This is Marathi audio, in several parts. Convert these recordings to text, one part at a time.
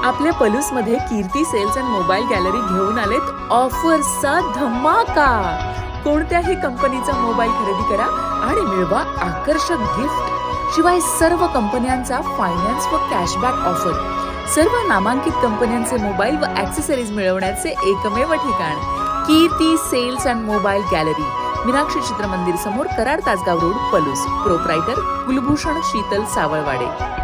आपल्या पलूसमध्ये कीर्ती सेल्स अँड मोबाईल गॅलरी घेऊन आलेत ऑफर्सचा धमाका। कोणत्याही कंपनीचा मोबाईल खरेदी करा आणि मिळवा आकर्षक गिफ्ट। शिवाय सर्व कंपन्यांचा फायनान्स व कॅशबॅक ऑफर। सर्व नामांकित कंपन्यांचे मोबाईल व ॲक्सेसरीज मिळवण्याचे एकमेव ठिकाण Kirti sales and mobile gallery, Meenakshi Chitramandir समोर, कराड तासगाव रोड, पलूस। प्रोप्रायटर कुलभूषण शीतल सावळवाडे।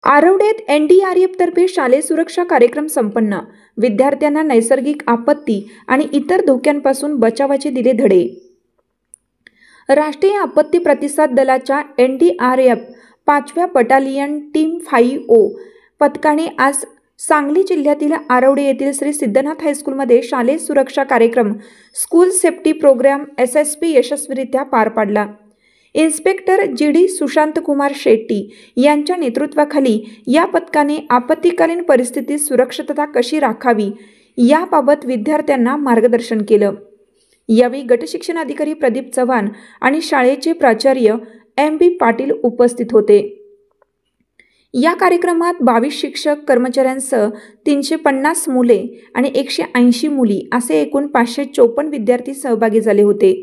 आरवडेत एनडीआरएफ तर्फे शालेय सुरक्षा कार्यक्रम संपन्न। विद्यार्थ्यांना नैसर्गिक आपत्ती आणि इतर धोक्यांपासून बचावाचे दिले धडे। राष्ट्रीय आपत्ती प्रतिसाद दलाच्या एनडीआरएफ 5व्या बटालियन टीम 5O पथकाने आज सांगली जिल्ह्यातील आरवडे येथील श्री सिद्धनाथ हायस्कूलमध्ये शालेय सुरक्षा कार्यक्रम स्कूल सेफ्टी प्रोग्राम SSP यशस्वीरित्या पार पाडला। इन्स्पेक्टर GD सुशांत कुमार शेट्टी यांच्या नेतृत्वाखाली या पथकाने आपत्कालीन परिस्थितीत सुरक्षितता कशी राखावी याबाबत विद्यार्थ्यांना मार्गदर्शन केलं। यावेळी गटशिक्षण अधिकारी प्रदीप चव्हाण आणि शाळेचे प्राचार्य MB पाटील उपस्थित होते। या कार्यक्रमात 22 शिक्षक कर्मचाऱ्यांसह 350 मुले आणि 180 मुली असे एकूण 554 विद्यार्थी सहभागी झाले होते।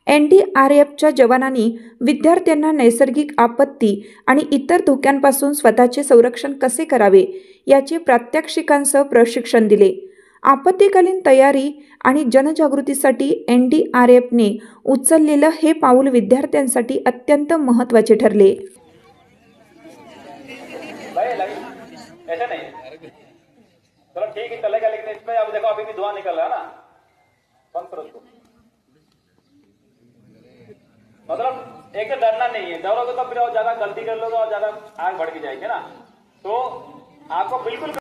एनडीआरएफच्या जवानांनी विद्यार्थ्यांना नैसर्गिक आपत्ती आणि इतर धोक्यांपासून स्वतःचे संरक्षण कसे करावे याचे प्रात्यक्षिकांसह प्रशिक्षण दिले। आपत्कालीन तयारी आणि जनजागृतीसाठी एनडीआरएफने उचललेलं हे पाऊल विद्यार्थ्यांसाठी अत्यंत महत्त्वाचे ठरले। ऐसा नहीं, चलो ठीक है चलेगा, लेकिन इसमें अब देखो अभी भी धुआं निकल रहा है ना, बंद करो उसको। मतलब एक तो डरना नहीं है, डरोगे तो फिर और ज्यादा गलती कर लोगे और ज्यादा आग भड़क जाएगी ना, तो आपको बिल्कुल